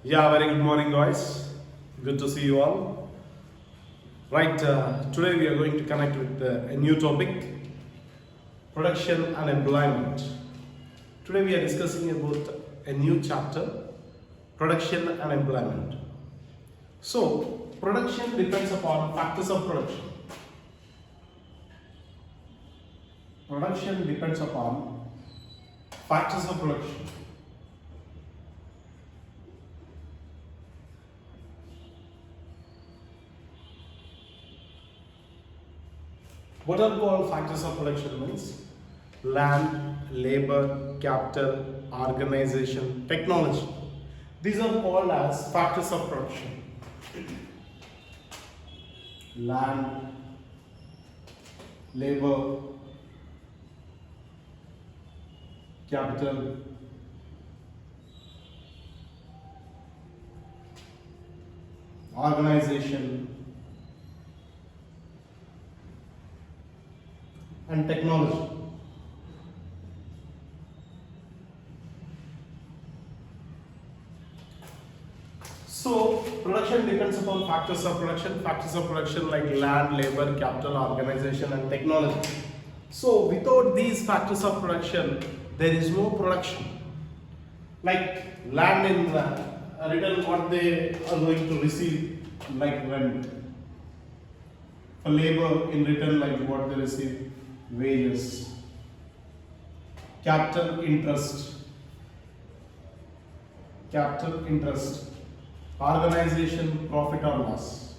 Yeah, very good morning, guys. Good to see you all. Right, today we are going to connect with a new topic, production and employment. Today we are discussing about a new chapter, production and employment. So, production depends upon factors of production. Production depends upon factors of production. What are called factors of production means land, labor, capital, organization, technology. These are called as factors of production. Land, labor, capital, organization, and technology. So, production depends upon factors of production. Factors of production like land, labor, capital, organization, and technology. So, without these factors of production, there is no production. Like land in return, what they are going to receive, like rent. For labor in return, like what they receive, wages. Capital interest. Capital interest. Organization, profit or loss.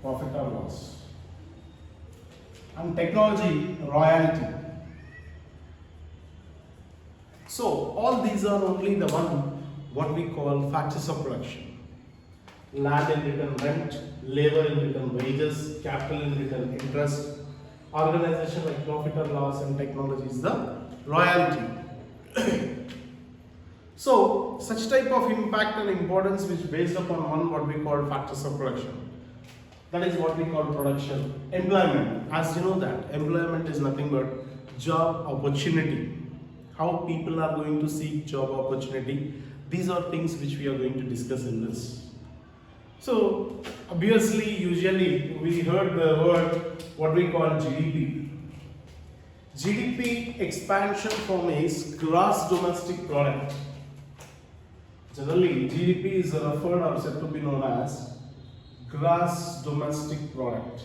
Profit or loss. And technology, royalty. So all these are only the one what we call factors of production. Land in return rent, labor in return wages, capital in return interest, organization like profit or loss, and technology is the royalty. So, such type of impact and importance which based upon one what we call factors of production. That is what we call production. Employment, as you know that employment is nothing but job opportunity. How people are going to seek job opportunity. These are things which we are going to discuss in this. So, obviously, usually we heard the word what we call GDP. GDP expansion form is gross domestic product. Generally, GDP is referred or said to be known as gross domestic product.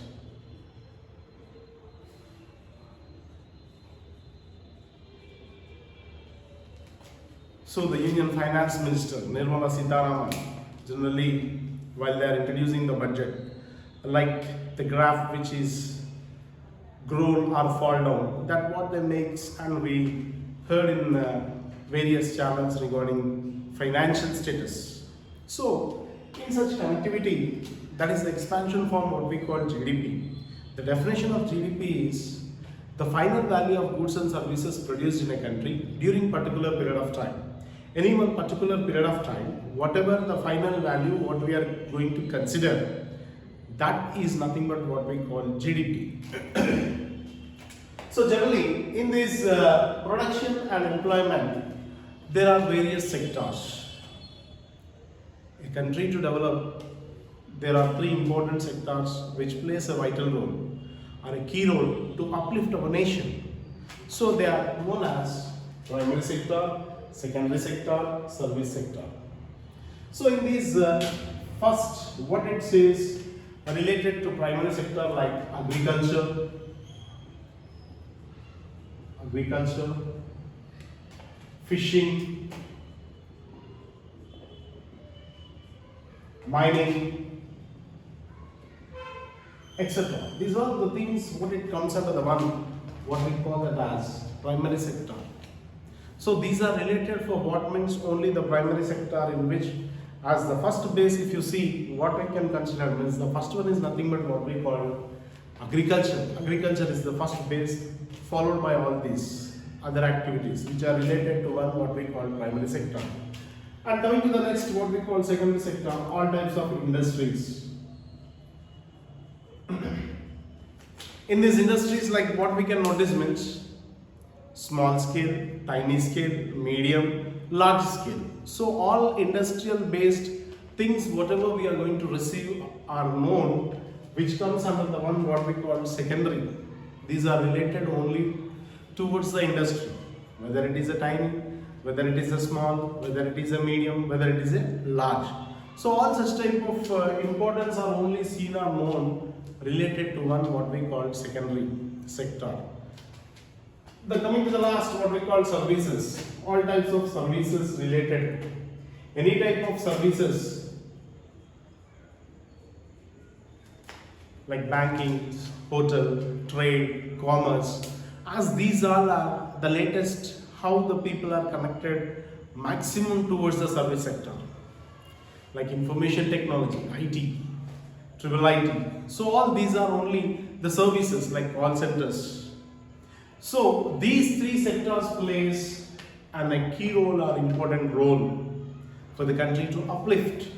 So the Union Finance Minister Nirmala Sitharaman, generally while they are introducing the budget, like the graph which is grown or fall down, that what they makes, and we heard in various channels regarding financial status. So in such connectivity, that is the expansion form what we call GDP. The definition of GDP is the final value of goods and services produced in a country during particular period of time. Any one particular period of time, whatever the final value what we are going to consider, that is nothing but what we call GDP. So generally in this production and employment, there are various sectors. A country to develop, there are three important sectors which plays a vital role or a key role to uplift our nation. So they are known as primary sector, secondary sector, service sector. So in these first, what it says related to primary sector like agriculture, fishing, mining, etc. These are the things what it comes under the one what we call it as primary sector. So these are related for what means only the primary sector, in which as the first base, if you see what we can consider means the first one is nothing but what we call agriculture. Agriculture is the first base, followed by all these other activities which are related to one what we call primary sector. And coming to the next what we call secondary sector, all types of industries. In these industries, like what we can notice means small scale, tiny scale, medium, large scale. So all industrial based things, whatever we are going to receive, are known, which comes under the one what we call secondary. These are related only towards the industry, whether it is a tiny, whether it is a small, whether it is a medium, whether it is a large. So all such type of importance are only seen or known related to one what we call secondary sector. The coming to the last what we call services. All types of services related. Any type of services like banking, hotel, trade, commerce, as these all are the latest how the people are connected maximum towards the service sector, like information technology, IT, triple IT. So all these are only the services like call centers. So these three sectors plays a key role or important role for the country to uplift.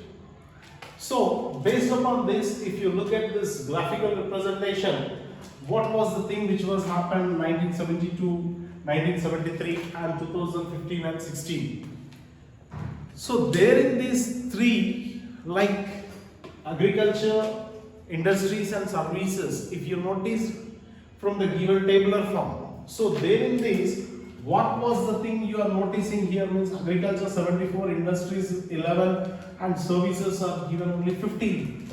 So based upon this, if you look at this graphical representation, what was the thing which was happened 1972, 1973 and 2015 and 16. So there in these three, like agriculture, industries and services, if you notice from the given tabular form, so there in this, what was the thing you are noticing here means agriculture 74, industries 11 and services are given only 15.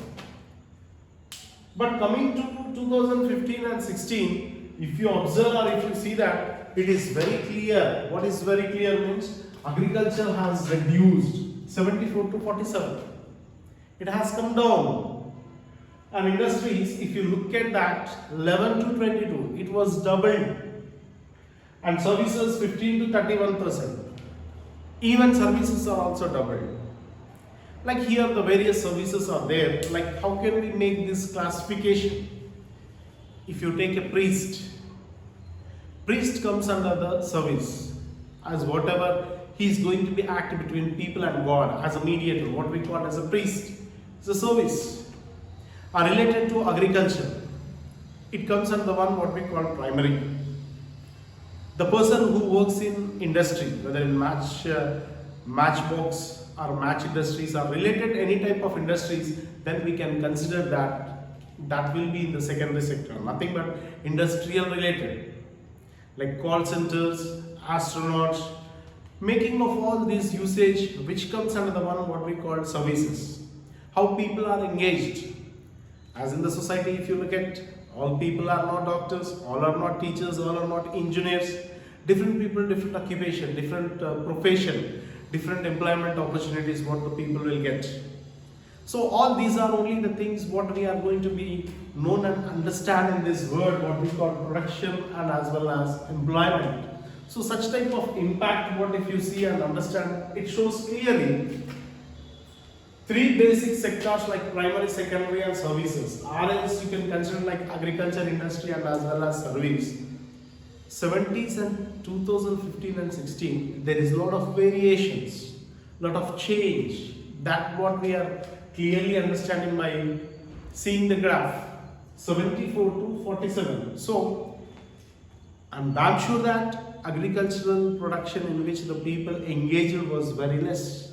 But coming to 2015 and 16, if you observe or if you see that, it is very clear. What is very clear means agriculture has reduced 74 to 47. It has come down. And industries, if you look at that, 11 to 22, it was doubled. And services 15 to 31%. Even services are also doubled. Like here the various services are there. Like how can we make this classification? If you take a priest comes under the service, as whatever he is going to be act between people and God as a mediator, what we call as a priest. It's a service. Are related to agriculture. It comes under the one what we call primary. The person who works in industry, whether in matchbox or match industries are related any type of industries, then we can consider that will be in the secondary sector, nothing but industrial related, like call centers, astronauts, making of all this usage which comes under the one what we call services. How people are engaged, as in the society if you look at, all people are not doctors, all are not teachers, all are not engineers, different people, different occupation, different profession, different employment opportunities what the people will get. So all these are only the things what we are going to be known and understand in this word what we call production and as well as employment. So such type of impact what if you see and understand, it shows clearly three basic sectors like primary, secondary and services, or else you can consider like agriculture, industry and as well as service. 70s and 2015 and 16, there is a lot of variations, lot of change. That what we are clearly understanding by seeing the graph 74 to 47. So I'm damn sure that agricultural production in which the people engaged was very less.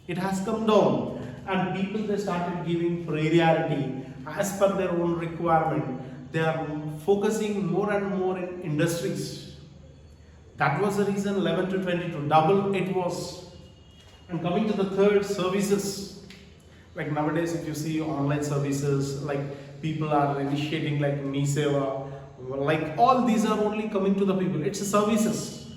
It has come down and people they started giving priority as per their own requirement. They are focusing more and more in industries. That was the reason 11 to 22, double it was. And coming to the third, services. Like nowadays if you see online services, like people are initiating like Me Seva, like all these are only coming to the people. It's a services.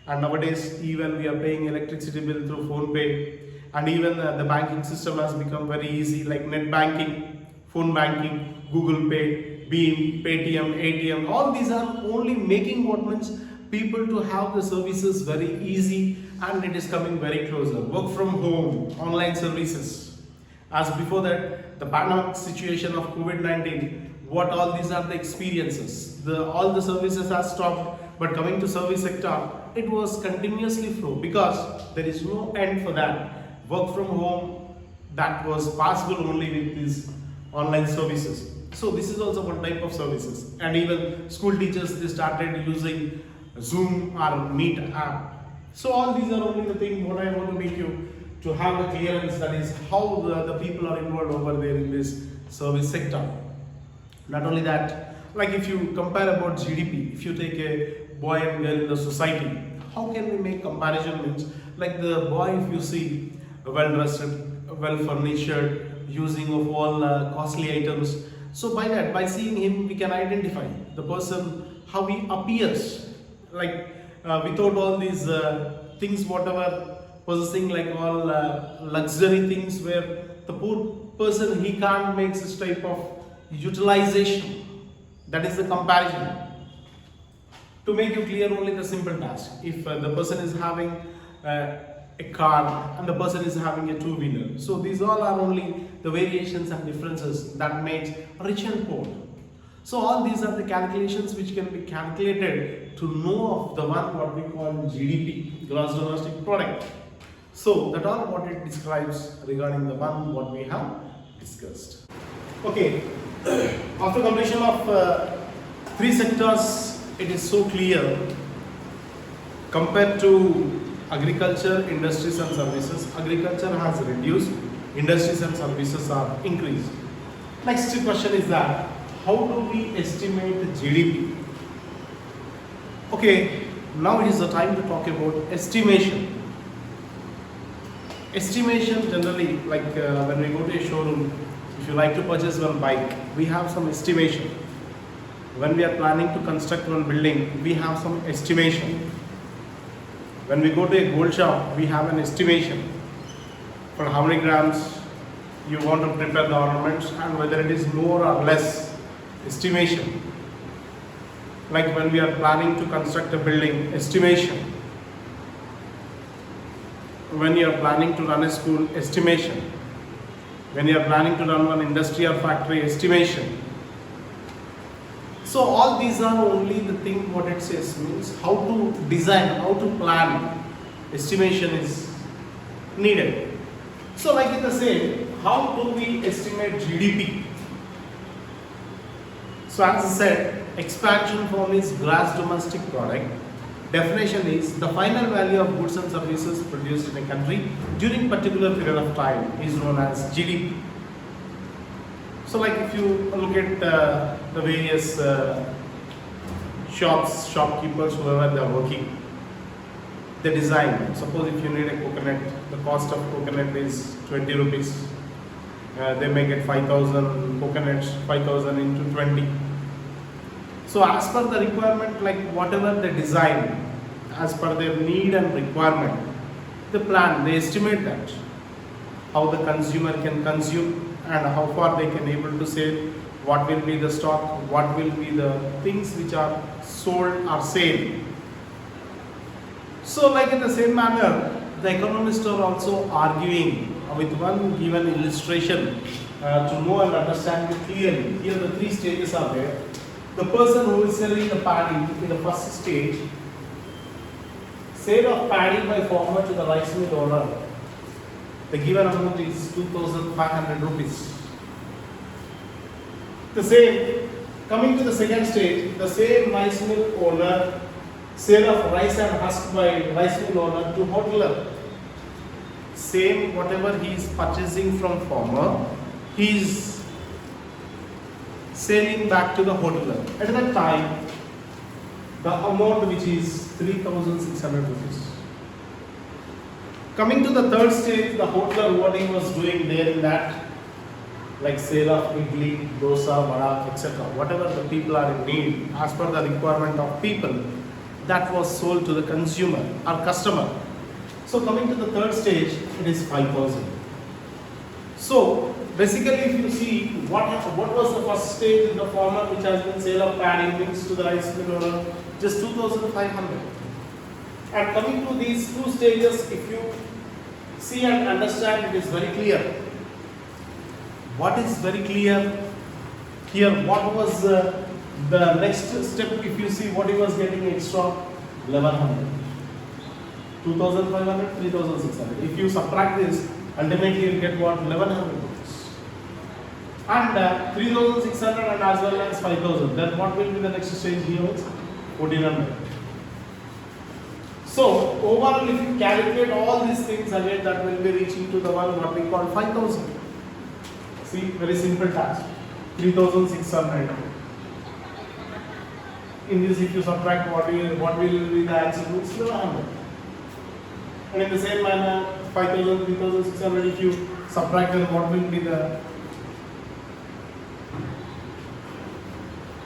And nowadays even we are paying electricity bill through phone pay, and even the banking system has become very easy, like net banking, phone banking, Google Pay, Beam, Paytm, ATM, all these are only making what means people to have the services very easy, and it is coming very closer. Work from home, online services. As before that, the pandemic situation of COVID-19, what all these are the experiences. All the services have stopped, but coming to service sector, it was continuously flow because there is no end for that. Work from home, that was possible only with these online services. So this is also one type of services. And even school teachers, they started using Zoom or Meet app. So all these are only the thing what I want to make you to have a clearance, that is how the people are involved over there in this service sector. Not only that, like if you compare about GDP, if you take a boy and girl in the society, how can we make comparison? Means like the boy, if you see well dressed, well furnished, using of all costly items. So by that, by seeing him, we can identify the person, how he appears, like without all these things, whatever possessing like all luxury things, where the poor person, he can't make such type of utilization. That is the comparison. To make you clear, only the simple task. If the person is having a car and the person is having a two-wheeler, so these all are only the variations and differences that makes rich and poor. So all these are the calculations which can be calculated to know of the one what we call GDP, gross domestic product. So that all what it describes regarding the one what we have discussed. Okay, after completion of three sectors, it is so clear compared to agriculture, industries and services. Agriculture has reduced, industries and services are increased. Next question is that how do we estimate the GDP? Okay, now it is the time to talk about estimation. Estimation generally, like when we go to a showroom, if you like to purchase one bike, we have some estimation. When we are planning to construct one building, we have some estimation. When we go to a gold shop, we have an estimation for how many grams you want to prepare the ornaments and whether it is more or less. Estimation. Like when we are planning to construct a building, estimation. When you are planning to run a school, estimation. When you are planning to run one industry or factory, estimation. So all these are only the thing what it says, means how to design, how to plan. Estimation is needed. So like in the same, how do we estimate GDP? So as I said, expansion form is gross domestic product. Definition is the final value of goods and services produced in a country during particular period of time is known as GDP. So like if you look at the various shops, shopkeepers, whoever they are working, the design. Suppose if you need a coconut, the cost of coconut is 20 rupees. They may get 5,000 coconuts, 5,000 into 20. So as per the requirement, like whatever they design, as per their need and requirement, the plan, they estimate that, how the consumer can consume and how far they can able to sell, what will be the stock, what will be the things which are sold or sale. So like in the same manner, the economists are also arguing with one given illustration to know and understand it clearly. Here the three stages are there. The person who is selling the paddy in the first stage, sale of paddy by farmer to the rice mill owner, the given amount is 2,500 rupees. The same, coming to the second stage, the same rice mill owner, sale of rice and husk by rice mill owner to hotelier. Same, whatever he is purchasing from farmer, he is selling back to the hotelier. At that time, the amount which is 3,600 rupees. Coming to the third stage, the hotelier, what he was doing there in that, like sale of idli, dosa, vada, etc. Whatever the people are in need, as per the requirement of people, that was sold to the consumer or customer. So coming to the third stage, it is 5,000. So basically, if you see what was the first stage in the farmer which has been sale of paddy mixed to the rice mill owner, just 2,500. And coming to these two stages, if you see and understand, it is very clear. What is very clear here? What was the next step? If you see what he was getting extra, 1,100, 2,500, 3,600. If you subtract this, ultimately you get what? 1,100 rupees. And 3,600 and as well as 5,000. Then what will be the next stage here? 1,400. So overall, if you calculate all these things again, that will be reaching to the one what we call 5,000. See, very simple task. 3,600. In this, if you subtract what will be the answer? It's 1,100. And in the same manner, 5,000, 3,600. If you subtract, then what will be the?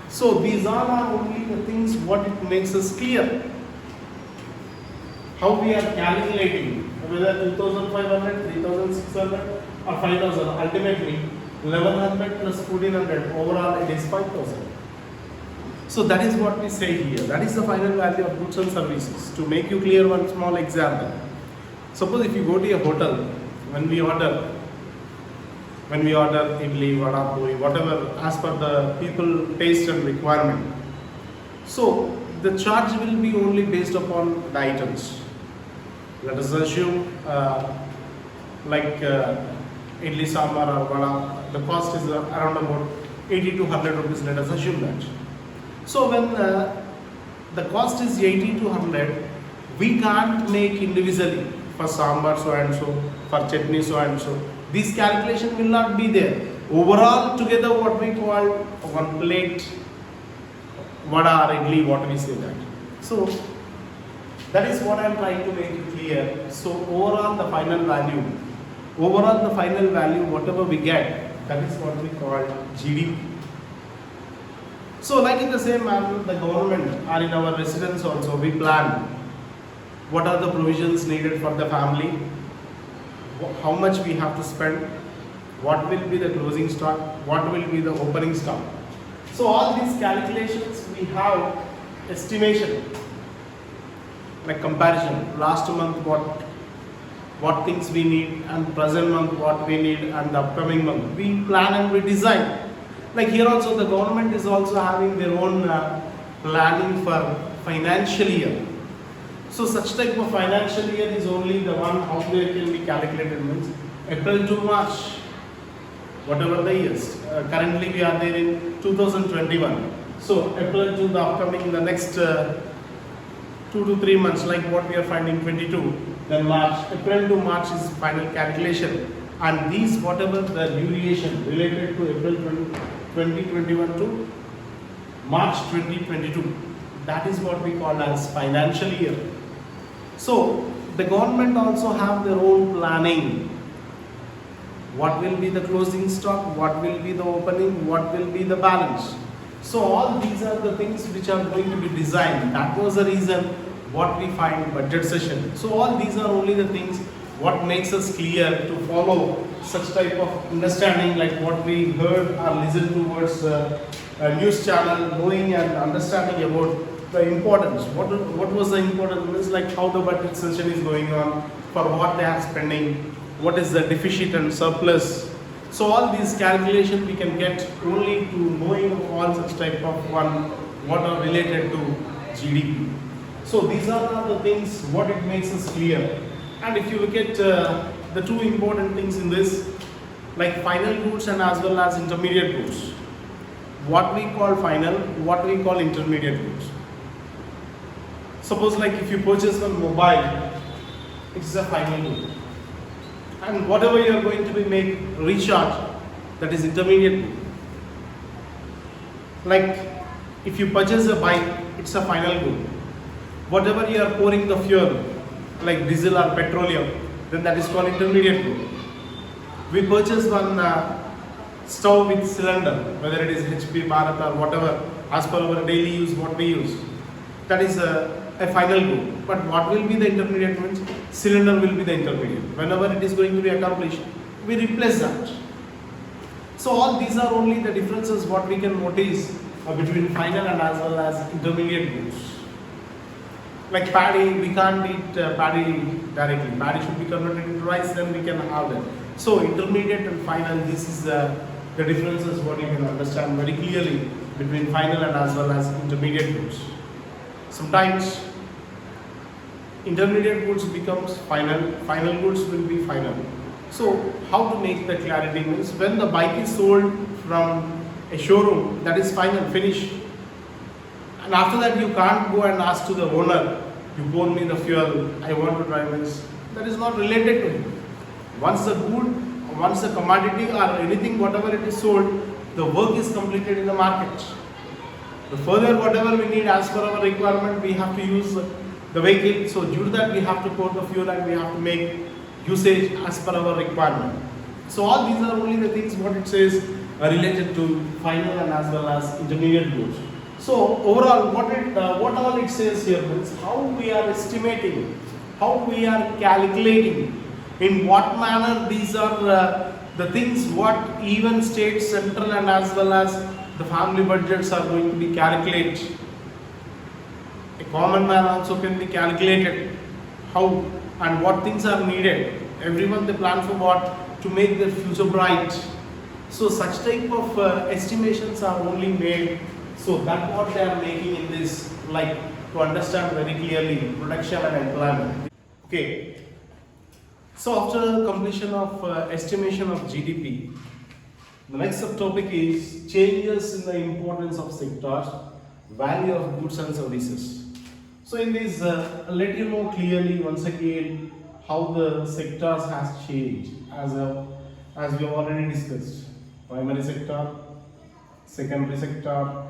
So these are only the things what it makes us clear. How we are calculating whether 2,500, 3,600 or 5,000. Ultimately, 1,100 plus 1,400. Overall, it is 5,000. So that is what we say here. That is the final value of goods and services. To make you clear, one small example. Suppose if you go to a hotel, when we order idli, vada, puri, whatever as per the people taste and requirement. So the charge will be only based upon the items. Let us assume idli sambar or vada, the cost is around about 80 to 100 rupees. Let us assume that. So when the cost is 80 to 100, we can't make individually for sambar so and so, for chutney so and so. This calculation will not be there. Overall, together, what we call one plate vada or idli, what we say that. So that is what I am trying to make it clear. So overall, the final value, whatever we get, that is what we call GDP. So like in the same manner, the government or in our residence also, we plan what are the provisions needed for the family, how much we have to spend, what will be the closing stock, what will be the opening stock. So all these calculations we have estimation, like comparison, last month what things we need and present month what we need and the upcoming month. We plan and we design. Like here also the government is also having their own planning for financial year. So such type of financial year is only the one how they can be calculated means April to March, whatever the years. Currently we are there in 2021. So April to the upcoming the next 2 to 3 months, like what we are finding 22. Then March, April to March is final calculation. And these whatever the deviation related to April 2021 to March 2022, that is what we call as financial year. So the government also have their own planning. What will be the closing stock, what will be the opening, what will be the balance. So all these are the things which are going to be designed. That was the reason what we find budget session. So all these are only the things what makes us clear to follow such type of understanding, like what we heard or listened towards a news channel, knowing and understanding about the importance. What was the importance? It's like how the budget session is going on, for what they are spending, what is the deficit and surplus. So all these calculations we can get only to knowing all such type of one what are related to GDP. So these are the things what it makes us clear. And if you look at the two important things in this, like final goods and as well as intermediate goods. What we call final, what we call intermediate goods. Suppose like if you purchase one mobile, it's a final good. And whatever you are going to be make recharge, that is intermediate good. Like if you purchase a bike, it's a final good. Whatever you are pouring the fuel, like diesel or petroleum, then that is called intermediate good. We purchase one stove with cylinder, whether it is HP, Bharat or whatever, as per our daily use, what we use. That is a final good. But what will be the intermediate means? Cylinder will be the intermediate. Whenever it is going to be accomplished, we replace that. So all these are only the differences what we can notice between final and as well as intermediate goods. Like paddy, we can't eat paddy directly. Paddy should be converted into rice, then we can have it. So intermediate and final, this is the differences what you can understand very clearly between final and as well as intermediate goods. Sometimes intermediate goods becomes final, final goods will be final. So how to make the clarity means when the bike is sold from a showroom, that is final, finish. And after that you can't go and ask to the owner you pour me the fuel, I want to drive this. That is not related to you. Once the good, once the commodity or anything, whatever it is sold, the work is completed in the market. The further whatever we need as per our requirement, we have to use the vehicle. So due to that, we have to pour the fuel and we have to make usage as per our requirement. So all these are only the things what it says are related to final and as well as intermediate goods. So overall, what all it says here is how we are estimating, how we are calculating, in what manner these are the things what even state, central and as well as the family budgets are going to be calculated. A common man also can be calculated how and what things are needed. Everyone they plan for what? To make their future bright. So such type of estimations are only made. So that's what they are making in this, like to understand very clearly production and employment. Okay. So after completion of estimation of GDP, the next subtopic is changes in the importance of sectors, value of goods and services. So in this, I'll let you know clearly once again how the sectors has changed as we have already discussed. Primary sector, secondary sector,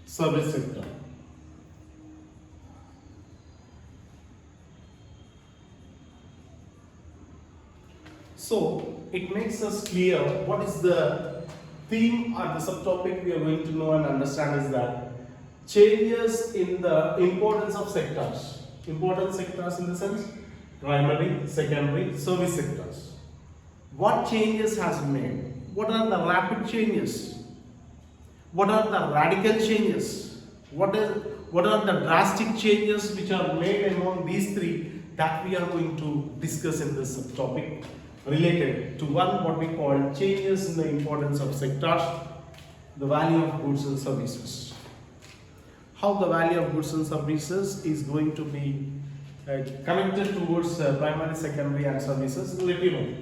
service sector. So it makes us clear what is the theme or the subtopic we are going to know and understand is that changes in the importance of sectors. Important sectors in the sense primary, secondary, service sectors. What changes has made? What are the rapid changes? What are the radical changes? What are the drastic changes which are made among these three that we are going to discuss in this subtopic related to one what we call changes in the importance of sectors, the value of goods and services. How the value of goods and services is going to be connected towards primary, secondary and services, let you know.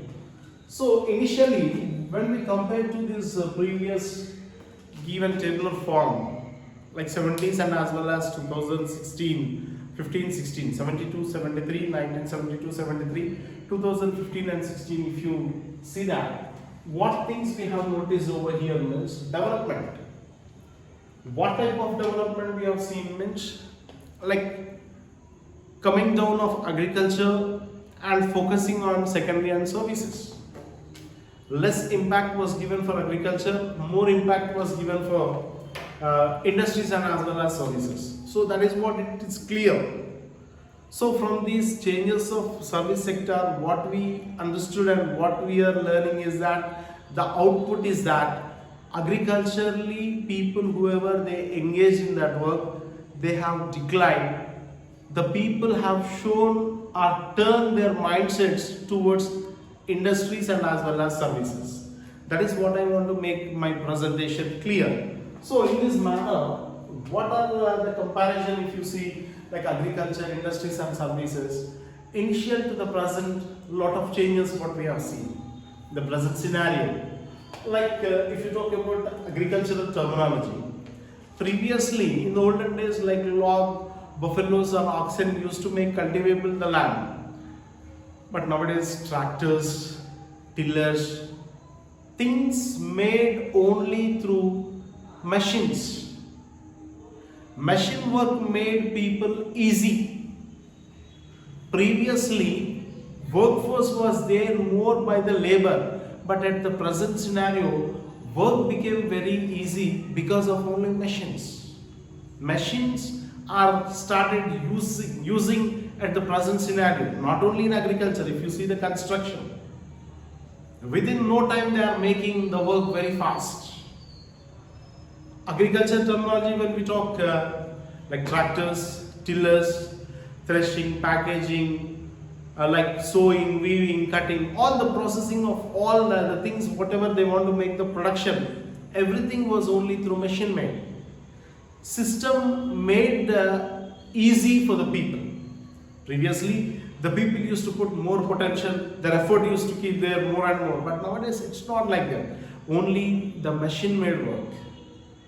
So initially when we compare to this previous given tabular form like 70s and as well as 2016, 15, 16, 72, 73, 1972, 73, 2015 and 16, if you see that, what things we have noticed over here means development. What type of development we have seen means like coming down of agriculture and focusing on secondary and services. Less impact was given for agriculture, more impact was given for industries and as well as services. So that is what it is clear. So from these changes of service sector, what we understood and what we are learning is that the output is that agriculturally people whoever they engage in that work, they have declined. The people have shown or turned their mindsets towards industries and as well as services. That is what I want to make my presentation clear. So in this manner, what are the comparison if you see like agriculture, industries and services, initial to the present, lot of changes what we have seen. The present scenario, like if you talk about agricultural terminology, previously in the olden days like log, buffaloes or oxen used to make cultivable the land. But nowadays tractors, tillers, things made only through machines. Machine work made people easy. Previously, workforce was there more by the labor, but at the present scenario, work became very easy because of only machines. Machines are started using at the present scenario, not only in agriculture, if you see the construction. Within no time they are making the work very fast. Agriculture terminology when we talk like tractors, tillers, threshing, packaging, like sewing, weaving, cutting, all the processing of all the things, whatever they want to make the production, everything was only through machine made. System made easy for the people. Previously, the people used to put more potential, their effort used to keep there more and more, but nowadays it's not like that. Only the machine made work.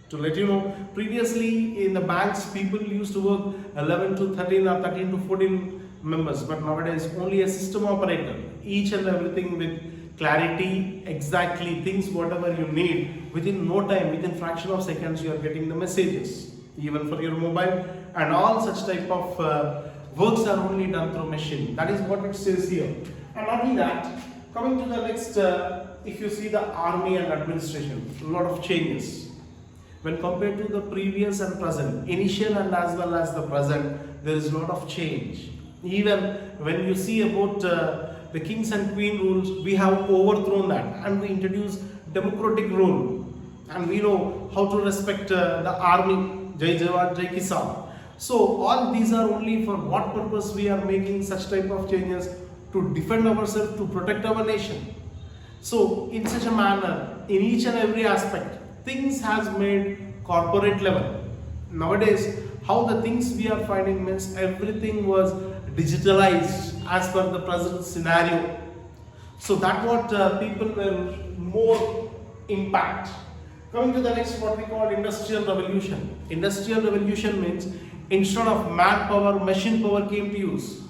To let you know, previously in the banks, people used to work 11 to 13 or 13 to 14 members, but nowadays only a system operator, each and everything with clarity, exactly things whatever you need within no time, within fraction of seconds you are getting the messages, even for your mobile, and all such type of works are only done through machine. That is what it says here. And not only that, coming to the next, if you see the army and administration, a lot of changes. When compared to the previous and present, initial and as well as the present, there is a lot of change. Even when you see about the kings and queen rules, we have overthrown that and we introduce democratic rule. And we know how to respect the army, Jai Jawan, Jai Kisan. So all these are only for what purpose we are making such type of changes? To defend ourselves, to protect our nation. So in such a manner, in each and every aspect, things has made corporate level. Nowadays, how the things we are finding means everything was digitalized as per the present scenario. So that what people were more impact. Coming to the next, what we call industrial revolution. Industrial revolution means instead of manpower, machine power came to use.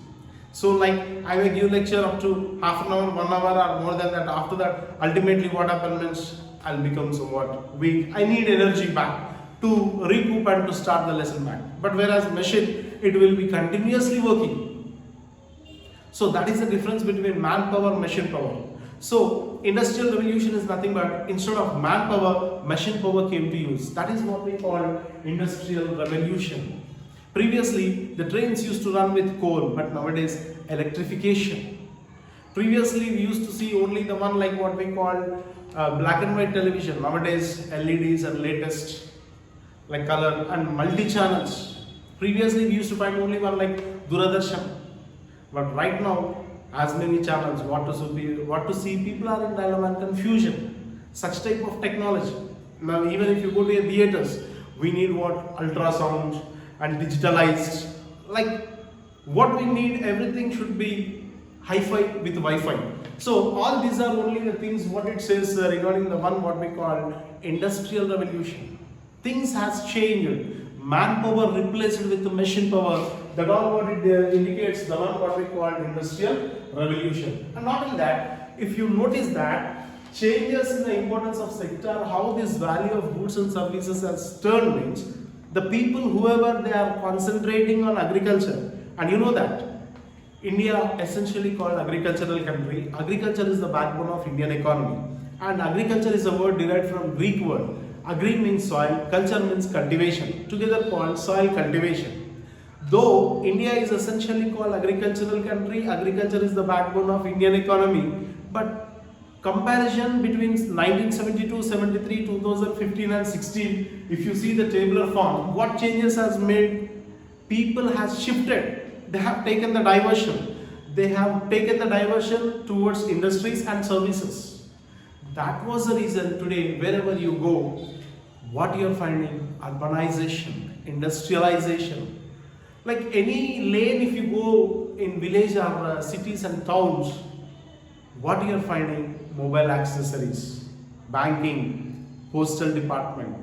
So like I may give lecture up to half an hour, 1 hour or more than that. After that, ultimately what happens means I'll become somewhat weak. I need energy back to recoup and to start the lesson back. But whereas machine, it will be continuously working. So that is the difference between manpower and machine power. So industrial revolution is nothing but instead of manpower, machine power came to use. That is what we call industrial revolution. Previously, the trains used to run with coal, but nowadays electrification. Previously, we used to see only the one like what we call black and white television. Nowadays, LEDs and latest like color and multi-channels. Previously, we used to find only one like Doordarshan. But right now, as many channels, what to see, people are in dilemma and confusion. Such type of technology. Now, even if you go to a theaters, we need what? Ultrasound and digitalized. Like what we need, everything should be hi-fi with Wi-Fi. So all these are only the things what it says regarding the one what we call industrial revolution. Things has changed. Manpower replaced with the machine power. That all what it indicates the one what we call industrial revolution. And not only that, if you notice that changes in the importance of sector, how this value of goods and services has turned means the people whoever they are concentrating on agriculture, and you know that India essentially called agricultural country. Agriculture is the backbone of Indian economy, and agriculture is a word derived from Greek word. Agri means soil, culture means cultivation, together called soil cultivation. Though India is essentially called agricultural country, agriculture is the backbone of Indian economy, but comparison between 1972, 73, 2015 and 16, if you see the tabular form, what changes has made? People has shifted. They have taken the diversion. They have taken the diversion towards industries and services. That was the reason today, wherever you go, what you are finding? Urbanization, industrialization. Like any lane, if you go in village or cities and towns, what you are finding? Mobile accessories, banking, postal department.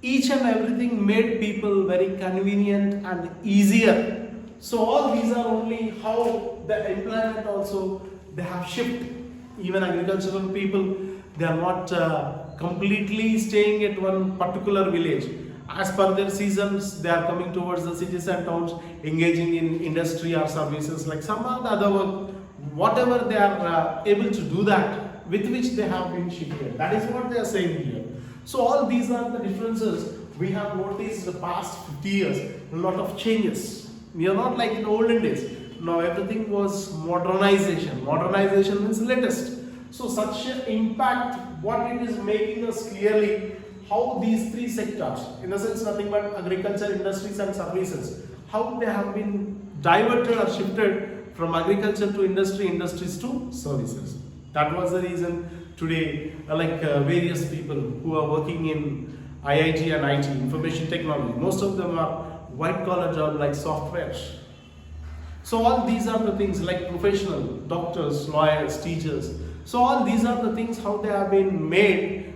Each and everything made people very convenient and easier. So all these are only how the employment also they have shifted. Even agricultural people, they are not completely staying at one particular village. As per their seasons, they are coming towards the cities and towns, engaging in industry or services like some of the other work. Whatever they are able to do that, with which they have been shifted. That is what they are saying here. So all these are the differences we have noticed the past 50 years. A lot of changes. We are not like in the olden days. Now everything was modernization. Modernization means latest. So such an impact, what it is making us clearly how these three sectors, in a sense nothing but agriculture, industries and services, how they have been diverted or shifted from agriculture to industry, industries to services. That was the reason today various people who are working in IIT and IT, information technology, most of them are white collar jobs like softwares. So all these are the things like professional, doctors, lawyers, teachers. So all these are the things how they have been made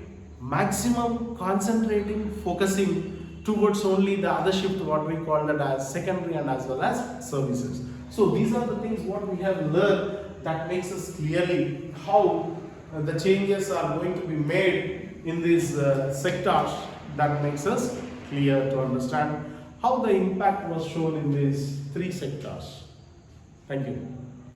maximum concentrating, focusing towards only the other shift, what we call that as secondary and as well as services. So these are the things what we have learned that makes us clearly how the changes are going to be made in these sectors, that makes us clear to understand how the impact was shown in these three sectors. Thank you.